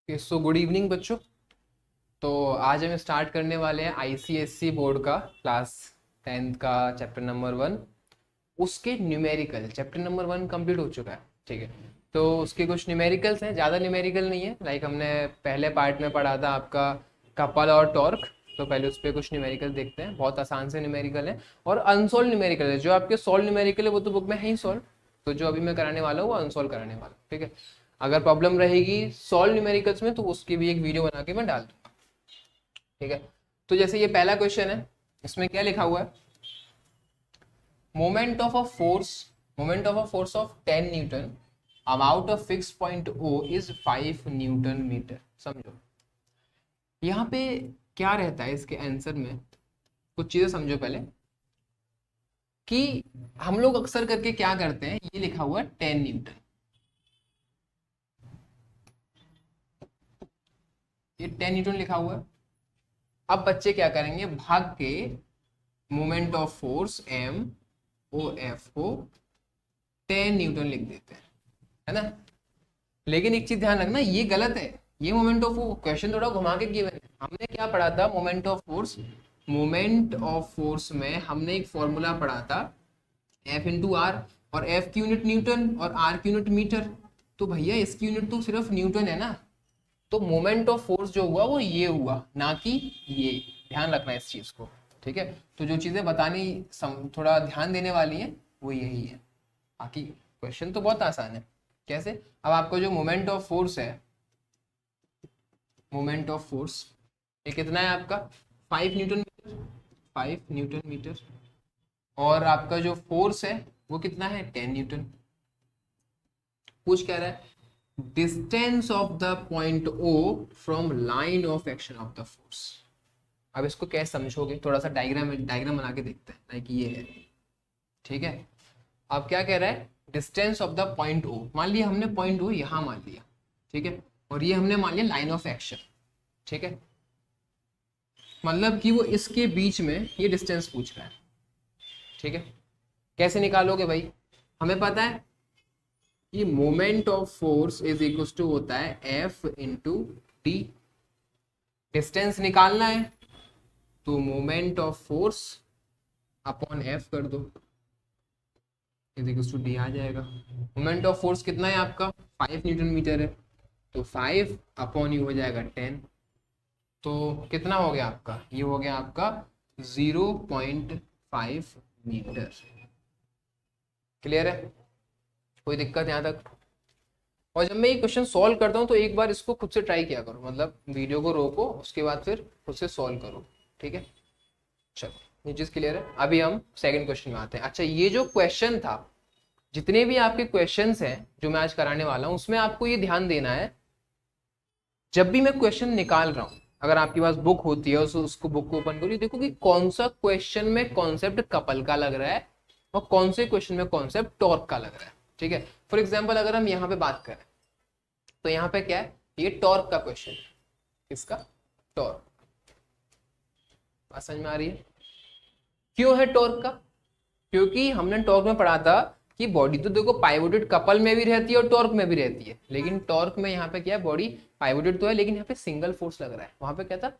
So good evening बच्चों। तो आज हम स्टार्ट करने वाले हैं आईसीएससी बोर्ड का क्लास 10th का चैप्टर नंबर 1। उसके न्यूमेरिकल चैप्टर नंबर 1 कंप्लीट हो चुका है। ठीक है, तो उसके कुछ न्यूमेरिकल्स हैं, ज़्यादा न्यूमेरिकल नहीं है। लाइक हमने पहले पार्ट में पढ़ा था आपका कपल और टॉर्क। तो पहले उस पर कुछ न्यूमेरिकल देखते हैं, बहुत आसान से न्यूमेरिकल है और अनसोल्व न्यूमेरिकल है। जो आपके सोल्व न्यूमेरिकल है वो तो बुक में है ही सॉल्व, तो जो अभी मैं कराने वाला हूँ वो अनसोल्व कराने वाला हूँ। ठीक है, अगर प्रॉब्लम रहेगी सॉल्व न्यूमेरिकल्स में तो उसकी भी एक वीडियो बना के मैं डाल दूंगा। ठीक है, तो जैसे ये पहला क्वेश्चन है, इसमें क्या लिखा हुआ है? Moment of a force of 10 newton about a fix point O is 5 newton metre. समझो यहाँ पे क्या रहता है, इसके आंसर में कुछ चीजें समझो पहले कि हम लोग अक्सर करके क्या करते हैं, ये लिखा हुआ है 10 न्यूटन, ये 10 न्यूटन लिखा हुआ है। अब बच्चे क्या करेंगे, भाग के moment of force M O F को 10 न्यूटन लिख देते हैं, है ना। लेकिन एक चीज ध्यान रखना, ये गलत है। ये मोमेंट ऑफ क्वेश्चन थोड़ा घुमा के गिवन है। हमने क्या पढ़ा था, मोमेंट ऑफ फोर्स में हमने एक फॉर्मूला पढ़ा था एफ इंटू आर, और एफ की यूनिट न्यूटन और आर की यूनिट मीटर। तो भैया इसकी यूनिट तो सिर्फ न्यूटन है ना, तो मोमेंट ऑफ फोर्स जो हुआ वो ये हुआ, ना कि ये। ध्यान रखना इस चीज को। ठीक है, तो जो चीजें बतानी थोड़ा ध्यान देने वाली है वो यही है। बाकी क्वेश्चन तो बहुत आसान है। कैसे? अब आपको जो मोमेंट ऑफ फोर्स है, मोमेंट ऑफ फोर्स ये कितना है आपका 5 न्यूटन मीटर, 5 न्यूटन मीटर। और आपका जो फोर्स है वो कितना है 10 न्यूटन। पूछ कह रहा है distance of the point O from line of action of the force. अब इसको कैसे समझोगे, थोड़ा सा डायग्राम बना के देखते हैं। लाइक ये है, ठीक है। अब क्या कह रहा है, distance of the point O, मान लिया हमने पॉइंट ओ यहां मान लिया, ठीक है, और ये हमने मान लिया लाइन ऑफ एक्शन। ठीक है, मतलब कि वो इसके बीच में ये डिस्टेंस पूछ रहा है। ठीक है, कैसे निकालोगे भाई, हमें पता है कि moment of force is equal to होता है एफ इंटू डी। डिस्टेंस निकालना है तो moment of force upon F कर दो, इज इक्वल टू डी आ जाएगा। मोमेंट ऑफ फोर्स कितना है आपका 5 न्यूटन मीटर है, तो 5 अपॉन यू हो जाएगा 10। तो कितना हो गया आपका, ये हो गया आपका 0.5 मीटर। क्लियर है, कोई दिक्कत यहाँ तक? और जब मैं ये क्वेश्चन सॉल्व करता हूँ तो एक बार इसको खुद से ट्राई किया करो, मतलब वीडियो को रोको, उसके बाद फिर खुद से सॉल्व करो। ठीक है, चलो ये चीज क्लियर है। अभी हम सेकंड क्वेश्चन में आते हैं। अच्छा, ये जो क्वेश्चन था, जितने भी आपके क्वेश्चंस हैं जो मैं आज कराने वाला हूँ, उसमें आपको ये ध्यान देना है, जब भी मैं क्वेश्चन निकाल रहा हूँ, अगर आपके पास बुक होती है उसको बुक को ओपन करिए, देखो कि कौन सा क्वेश्चन में कॉन्सेप्ट कपल का लग रहा है और कौन से क्वेश्चन में कॉन्सेप्ट टॉर्क का लग रहा है। ठीक है, फॉर एग्जाम्पल अगर हम यहाँ पे बात करें तो यहाँ पे क्या है, ये टॉर्क का क्वेश्चन है। किसका? टॉर्क। बात समझ में आ रही है? क्यों है टॉर्क का? क्योंकि हमने टॉर्क में पढ़ा था कि बॉडी तो देखो पाइवोटेड कपल में भी रहती है और टॉर्क में भी रहती है, लेकिन टॉर्क में यहाँ पे क्या है, बॉडी पाइवोटेड तो है लेकिन यहाँ पे सिंगल फोर्स लग रहा है। वहां पे क्या था,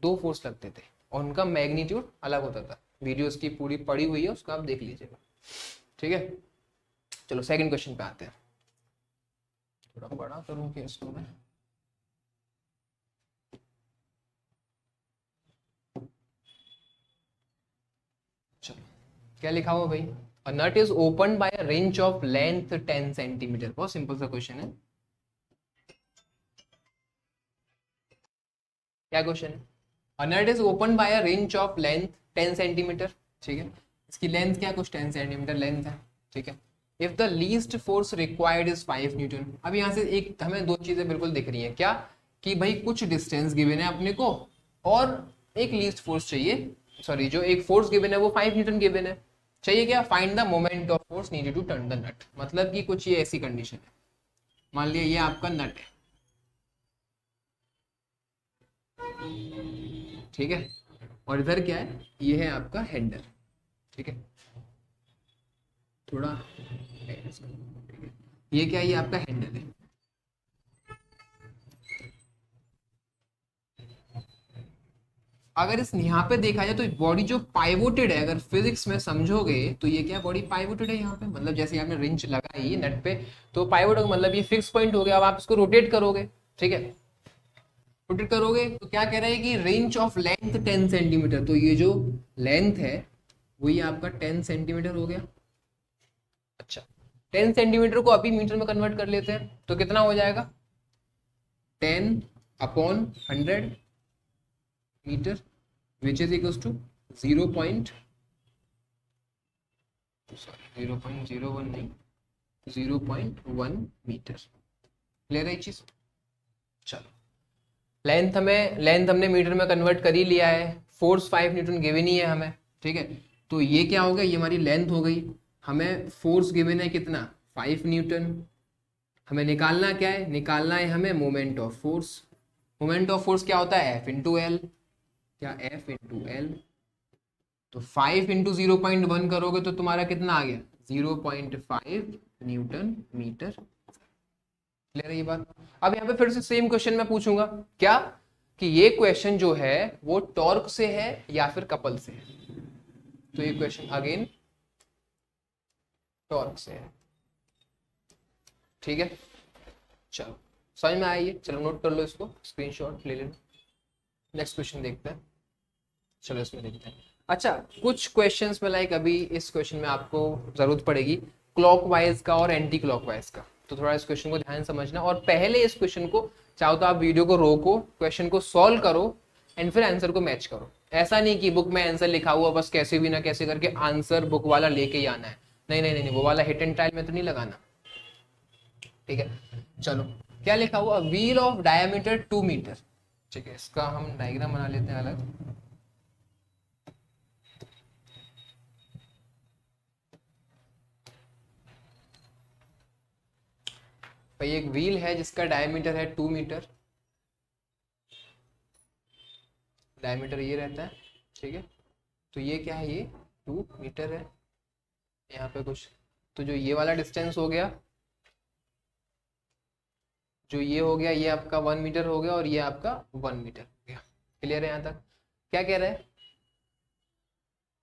2 फोर्स लगते थे और उनका मैग्नीट्यूड अलग होता था। वीडियो उसकी पूरी पड़ी हुई है, उसको आप देख लीजिएगा। ठीक है, चलो सेकंड क्वेश्चन पे आते हैं। थोड़ा बड़ा करूँ कि इसको मैं, चलो क्या लिखा हुआ भाई, a nut is opened by a wrench of length 10 centimetre. बहुत सिंपल सा क्वेश्चन है। क्या क्वेश्चन है, a nut is opened by a wrench of length 10 centimetre. ठीक है, इसकी लेंथ क्या, कुछ 10 सेंटीमीटर लेंथ है। ठीक है, if the least force required is 5 Newton. अब यहाँ से एक हमें 2 चीजें बिल्कुल दिख रही हैं, क्या कि भाई कुछ डिस्टेंस गिवन है अपने को और एक लीस्ट फोर्स चाहिए, सॉरी जो एक फोर्स गिवन है वो 5 न्यूटन गिवन है। चाहिए क्या, find the moment of force needed to turn the nut. मतलब कि कुछ ये ऐसी कंडीशन है, मान लिया ये आपका नट है, ठीक है, और इधर क्या है, ये है आपका हैंडल। ठीक है, थोड़ा ठीक है, ये क्या है, ये आपका हैंडल है। अगर इस यहाँ पे देखा जाए तो बॉडी जो पाइवोटेड है, अगर फिजिक्स में समझोगे तो ये क्या बॉडी पाइवोटेड है यहाँ पे, मतलब जैसे आपने रिंच लगाई नेट पे तो पाइवोट मतलब ये फिक्स पॉइंट हो गया। अब आप इसको रोटेट करोगे, ठीक है, रोटेट करोगे तो क्या कह रहा है कि रेंज ऑफ लेंथ 10 सेंटीमीटर, तो ये जो लेंथ है वही आपका 10 सेंटीमीटर हो गया। अच्छा, 10 सेंटीमीटर को अभी मीटर में कन्वर्ट कर लेते हैं तो कितना हो जाएगा, 10/100 metre which is equals to 0.01 नहीं 0.1 मीटर। क्लियर है ये चीज। चलो, लेंथ हमने मीटर में कन्वर्ट कर ही लिया है, फोर्स 5 न्यूटन गिवन ही है हमें, ठीक है। तो ये क्या हो गया, ये हमारी लेंथ हो गई, हमें फोर्स गिवन है कितना 5 न्यूटन। हमें निकालना क्या है, निकालना है हमें moment of force. Moment of force क्या होता है, F इंटू एल, क्या F इंटू एल। तो 5 इंटू 0.1 करोगे तो तुम्हारा कितना आ गया 0.5 न्यूटन मीटर। क्लियर है ये बात। अब यहाँ पे फिर से सेम क्वेश्चन मैं पूछूंगा क्या, कि ये क्वेश्चन जो है वो टॉर्क से है या फिर कपल से है। तो ये क्वेश्चन अगेन टॉर्क से है, ठीक है। चलो समझ में आई है, चलो नोट कर लो इसको, स्क्रीनशॉट ले लेना। नेक्स्ट क्वेश्चन देखते हैं, चलो इसमें देखते हैं। अच्छा, कुछ क्वेश्चंस में लाइक अभी इस क्वेश्चन में आपको जरूरत पड़ेगी क्लॉकवाइज का और एंटी क्लॉकवाइज का, तो थोड़ा इस क्वेश्चन को ध्यान समझना। और पहले इस क्वेश्चन को चाहो तो आप वीडियो को रोको, क्वेश्चन को सॉल्व करो एंड फिर आंसर को मैच करो। ऐसा नहीं कि बुक में आंसर लिखा हुआ बस कैसे भी ना कैसे करके आंसर बुक वाला लेके ही आना है, नहीं नहीं नहीं, वो वाला हिट एंड ट्रायल में तो नहीं लगाना, ठीक है। चलो, क्या लिखा हुआ, व्हील ऑफ डायमीटर 2 मीटर, ठीक है। इसका हम डायग्राम बना लेते हैं अलग। भाई एक व्हील है जिसका डायमीटर है 2 मीटर, डायमीटर ये रहता है, ठीक है। तो ये क्या है, ये 2 मीटर है यहाँ पे कुछ, तो जो ये वाला डिस्टेंस हो गया, जो ये हो गया, ये आपका 1 मीटर हो गया और ये आपका 1 मीटर हो गया। क्लियर है यहाँ तक। क्या कह रहा है,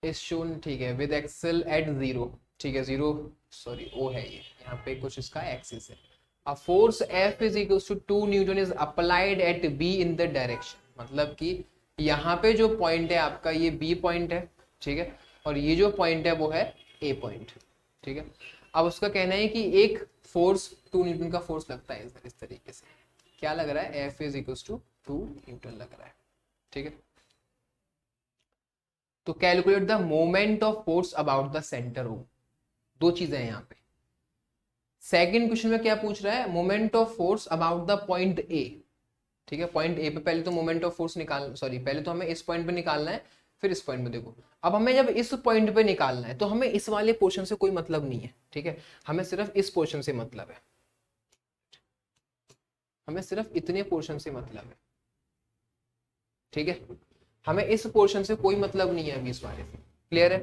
इस शोन, ठीक है, विद एक्सेल एट 0, ठीक है, 0 सॉरी ओ है ये, यहाँ पे कुछ इसका एक्सिस है। A force F is equals to 2 Newton is applied at B in the direction, मतलब कि यहाँ पे जो पॉइंट है आपका ये B पॉइंट है, ठीक है, और ये जो पॉइंट है वो है A पॉइंट, ठीक है। अब उसका कहना है कि एक फोर्स 2 न्यूटन का फोर्स लगता है इस तरीके से, क्या लग रहा है, F is equals to 2 Newton लग रहा है, ठीक है। तो calculate the moment of force about the centre of, दो चीजें हैं यहाँ पे। सेकंड क्वेश्चन में क्या पूछ रहा है, moment of force about the point A, ठीक है। पॉइंट ए पे पहले तो मोमेंट ऑफ फोर्स निकाल, सॉरी पहले तो हमें इस पॉइंट पे निकालना है, फिर इस पॉइंट पे देखो। अब हमें जब इस पॉइंट पे निकालना है तो हमें इस वाले पोर्शन से कोई मतलब नहीं है, ठीक है, हमें सिर्फ इस पोर्शन से मतलब है, हमें सिर्फ इतने पोर्शन से मतलब है, ठीक है, हमें इस पोर्शन से कोई मतलब नहीं है अभी इस वाले से। क्लियर है,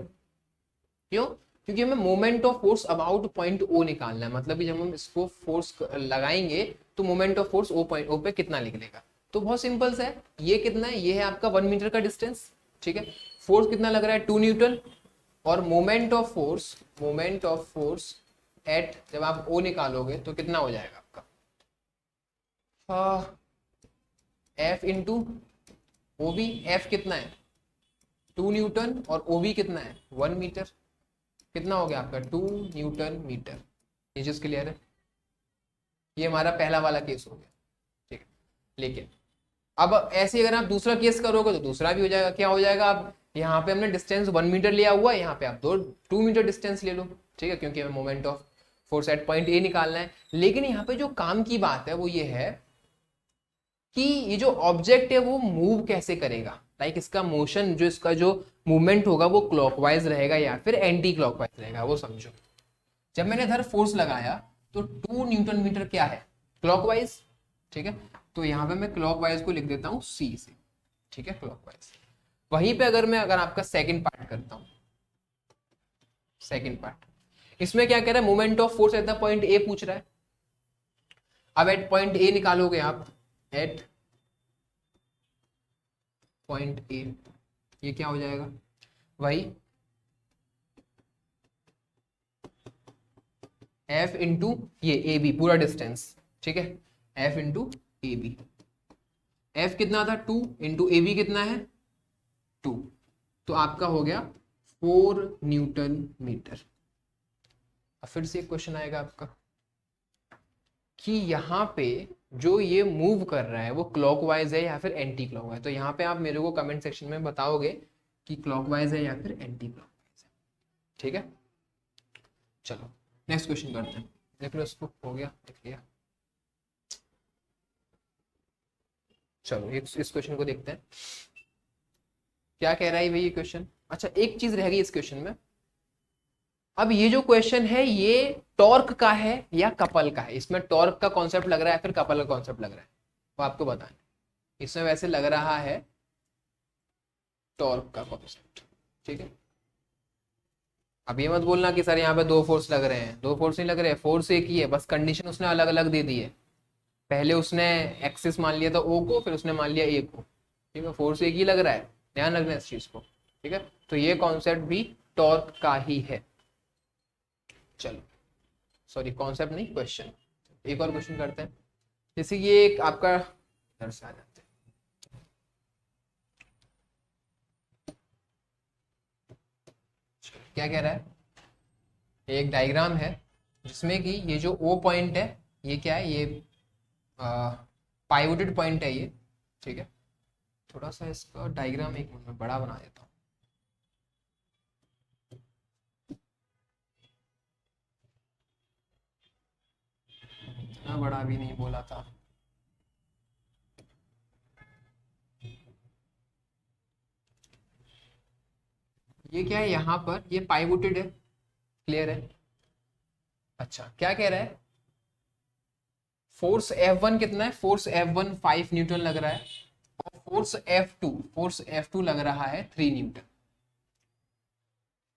क्यों, क्योंकि हमें moment of force about point O निकालना है, मतलब कि जब हम इसको फोर्स लगाएंगे तो moment of force O point O पे कितना निकलेगा। तो बहुत सिंपल सा है, ये कितना है, ये है आपका 1 मीटर का डिस्टेंस, ठीक है। फोर्स कितना लग रहा है 2 न्यूटन, और मोमेंट ऑफ फोर्स एट जब आप ओ निकालोगे तो कितना हो जाएगा आपका, F into O B. F कितना है 2 न्यूटन और ओ बी कितना है 1 मीटर, कितना हो गया आपका 2 न्यूटन मीटर। ये चीज क्लियर है, ये हमारा पहला वाला केस हो गया, ठीक है। लेकिन अब ऐसे अगर आप दूसरा केस करोगे तो दूसरा भी हो जाएगा, क्या हो जाएगा, आप यहाँ पे हमने डिस्टेंस 1 मीटर लिया हुआ है, यहाँ पे आप 2 मीटर डिस्टेंस ले लो, ठीक है, क्योंकि हमें moment of force at point A निकालना है। लेकिन यहाँ पे जो काम की बात है वो ये है कि ये जो ऑब्जेक्ट है वो मूव कैसे करेगा, लाइक इसका मोशन, जो इसका जो मूवमेंट होगा वो क्लॉकवाइज रहेगा या फिर एंटी क्लॉकवाइज रहेगा, वो समझो। जब मैंने इधर फोर्स लगाया तो 2 न्यूटन मीटर क्या है क्लॉकवाइज, ठीक है, तो यहाँ पे मैं क्लॉकवाइज को लिख देता हूँ सी से, ठीक है, क्लॉकवाइज। वहीं पे अगर आपका सेकंड पार्ट करता हूँ, सेकंड पार्ट, इसमें क्या कह रहा है, moment of force at the point A पूछ रहा है। अब एट पॉइंट ए निकालोगे आप, एट पॉइंट ए, ये क्या हो जाएगा वही एफ इंटू ये ए बी पूरा डिस्टेंस, ठीक है, F into A B. F कितना था 2 इंटू ए बी कितना है 2, तो आपका हो गया 4 न्यूटन मीटर। अब फिर से एक क्वेश्चन आएगा आपका कि यहाँ पे जो ये मूव कर रहा है वो क्लॉकवाइज है या फिर एंटी क्लॉकवाइज। तो यहाँ पे आप मेरे को कमेंट सेक्शन में बताओगे कि क्लॉकवाइज है या फिर एंटी क्लॉकवाइज है, ठीक है। चलो नेक्स्ट क्वेश्चन करते हैं, देख लो इसको, हो गया, देख लिया। चलो इस क्वेश्चन को देखते हैं क्या कह रहा है भाई ये क्वेश्चन। अच्छा एक चीज रह गई इस क्वेश्चन में, अब ये जो क्वेश्चन है ये टॉर्क का है या कपल का है, इसमें टॉर्क का कॉन्सेप्ट लग रहा है फिर कपल का कॉन्सेप्ट लग रहा है, वो आपको बताएं। इसमें वैसे लग रहा है टॉर्क का कॉन्सेप्ट, ठीक है। अब ये मत बोलना कि सर यहाँ पे दो फोर्स लग रहे हैं, दो फोर्स नहीं लग रहे, फोर्स एक ही है, बस कंडीशन उसने अलग अलग दे दी है। पहले उसने एक्सिस मान लिया था ओ को, फिर उसने मान लिया ए को, ठीक है, फोर्स एक ही लग रहा है, ध्यान रखना इस चीज को, ठीक है। तो ये कॉन्सेप्ट भी टॉर्क का ही है। चलो सॉरी कॉन्सेप्ट नहीं क्वेश्चन, एक और क्वेश्चन करते हैं। जैसे ये एक आपका इधर से आ जाते हैं, क्या कह रहा है, एक डायग्राम है जिसमें कि ये जो ओ पॉइंट है ये क्या है, ये पाइवोटेड पॉइंट है ये, ठीक है। थोड़ा सा इसका डायग्राम एक मिनट में बड़ा बना देता हूँ। इतना बड़ा भी नहीं बोला था, ये क्या है यहाँ पर, ये पाइवोटेड है, क्लियर है। अच्छा क्या कह रहा है, फोर्स F1 कितना है, फोर्स F1 5 न्यूटन लग रहा है, और फोर्स F2 लग रहा है 3 न्यूटन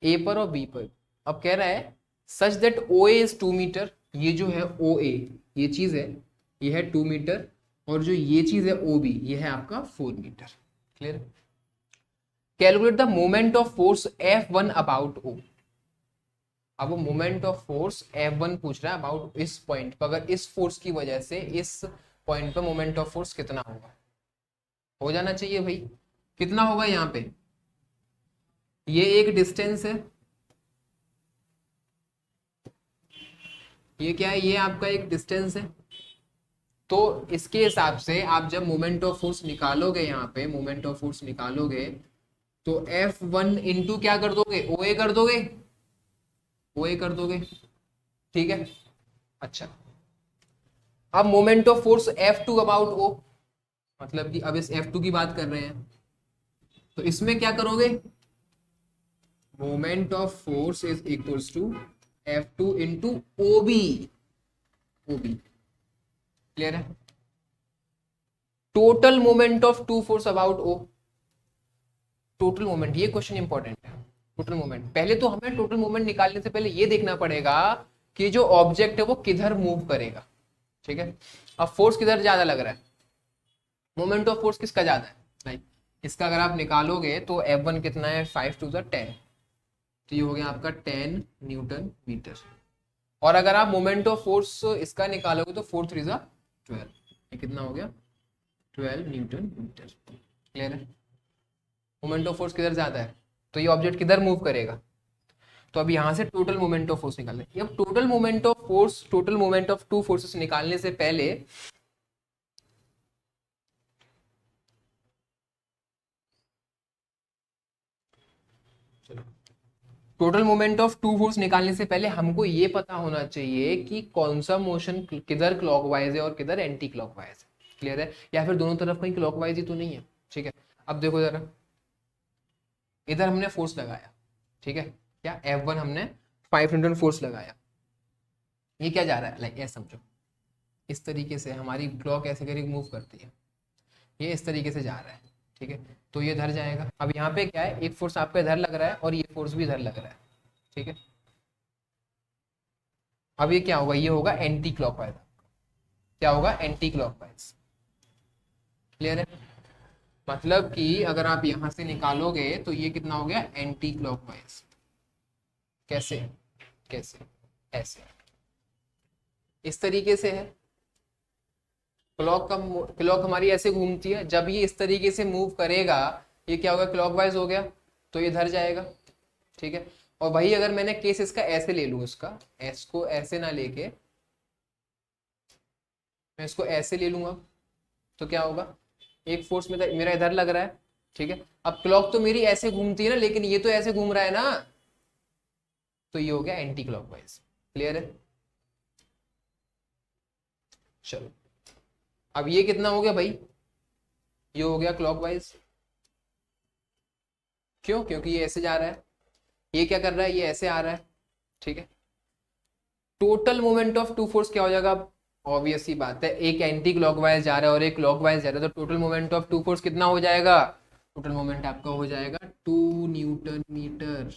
ए पर और बी पर। अब कह रहा है सच दैट OA इज 2 मीटर, ये जो है OA ये चीज है, ये है 2 मीटर, और जो ये चीज है OB ये है आपका 4 metre, clear. Calculate the moment of force F1 about O। अब वो मोमेंट ऑफ फोर्स F1 पूछ रहा है अबाउट इस पॉइंट पर, अगर इस फोर्स की वजह से इस पॉइंट पर मोमेंट ऑफ फोर्स कितना होगा, हो जाना चाहिए भाई, कितना होगा यहाँ पे, ये एक डिस्टेंस है, ये क्या है, ये आपका एक डिस्टेंस है। तो इसके हिसाब से आप जब मोमेंट ऑफ फोर्स निकालोगे, यहाँ पे मोमेंट ऑफ फोर्स निकालोगे तो F1 इंटू क्या कर दोगे, OA कर दोगे, OA कर दोगे, ठीक है। अच्छा अब moment of force F2 about O, मतलब कि अब इस F2 की बात कर रहे हैं, तो इसमें क्या करोगे, moment of force is equals to F2 into OB, clear है। Total moment of two force about O, total moment, ये क्वेश्चन इंपॉर्टेंट है। टोटल मोमेंट, पहले तो हमें टोटल मोमेंट निकालने से पहले ये देखना पड़ेगा कि जो ऑब्जेक्ट है वो किधर मूव करेगा, ठीक है। अब फोर्स किधर ज्यादा लग रहा है, मोमेंट ऑफ फोर्स किसका ज्यादा है, नहीं, इसका अगर आप निकालोगे तो F1 कितना है 5 टू 10, तो ये हो गया आपका 10 न्यूटन मीटर। और अगर आप मोमेंट ऑफ फोर्स इसका निकालोगे तो 4 3 12, ये कितना हो गया 12 न्यूटन मीटर, क्लियर है। मोमेंट ऑफ फोर्स किधर ज्यादा है तो ये ऑब्जेक्ट किधर मूव करेगा, तो अब यहाँ से टोटल मोमेंट ऑफ फोर्स निकालना है। अब total moment of force, total moment of two forces निकालने से पहले total moment of two force निकालने से पहले हमको ये पता होना चाहिए कि कौन सा मोशन किधर क्लॉकवाइज है और किधर एंटी क्लॉकवाइज है, क्लियर है, या फिर दोनों तरफ कहीं क्लॉकवाइज ही तो नहीं है, ठीक है। अब देखो जरा, इधर हमने फोर्स लगाया, ठीक है, क्या F1 हमने 5 न्यूटन फोर्स लगाया, ये क्या जा रहा है, लाइक ऐसे समझो, इस तरीके से हमारी क्लॉक ऐसे करके मूव करती है, ये इस तरीके से जा रहा है, ठीक है, तो ये इधर जाएगा। अब यहाँ पे क्या है, एक फोर्स आपका इधर लग रहा है और ये फोर्स भी इधर लग रहा है, ठीक है। अब ये क्या होगा, ये होगा एंटी क्लॉकवाइज, क्या होगा एंटी क्लॉकवाइज, क्लियर है। मतलब कि अगर आप यहां से निकालोगे तो ये कितना हो गया, एंटी क्लॉकवाइज। कैसे, कैसे, ऐसे, इस तरीके से है। क्लॉक हमारी ऐसे घूमती है, जब ये इस तरीके से मूव करेगा, ये क्या होगा, क्लॉकवाइज हो गया, तो ये इधर जाएगा। ठीक है। और वही अगर मैंने केस इसका ऐसे ले लूँ, इसका एस को ऐसे ना लेके मैं इसको ऐसे ले लूंगा, तो क्या होगा, एक फोर्स में मेरा इधर लग रहा है। ठीक है। अब क्लॉक तो मेरी ऐसे घूमती है ना, लेकिन ये तो ऐसे घूम रहा है ना, तो ये हो गया एंटी क्लॉकवाइज। क्लियर है। चलो, अब ये कितना हो गया भाई, ये हो गया क्लॉकवाइज। क्यों, क्योंकि ये ऐसे जा रहा है, ये क्या कर रहा है, ये ऐसे आ रहा है। ठीक है। Total moment of two force क्या हो जाएगा, ऑब्वियस ही बात है, एक एंटी क्लॉकवाइज जा रहा है और एक क्लॉकवाइज जा रहा है, तो total moment of two force कितना हो जाएगा, टोटल मोमेंट आपका हो जाएगा 2 न्यूटन मीटर।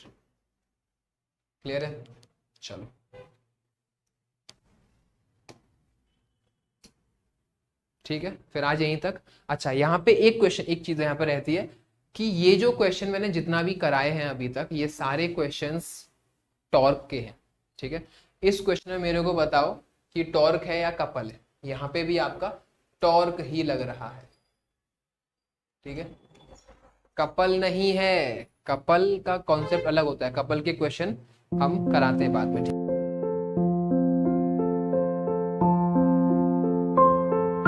क्लियर है। चलो, ठीक है, फिर आज यहीं तक। अच्छा, यहाँ पे एक क्वेश्चन, एक चीज यहाँ पे रहती है कि ये जो क्वेश्चन मैंने जितना भी कराए हैं अभी तक, ये सारे क्वेश्चंस टॉर्क के हैं। ठीक है। इस क्वेश्चन में मेरे को बताओ कि टॉर्क है या कपल है। यहाँ पे भी आपका टॉर्क ही लग रहा है। ठीक है। कपल नहीं है, कपल का कॉन्सेप्ट अलग होता है, कपल के क्वेश्चन हम कराते हैं बाद में। ठीक।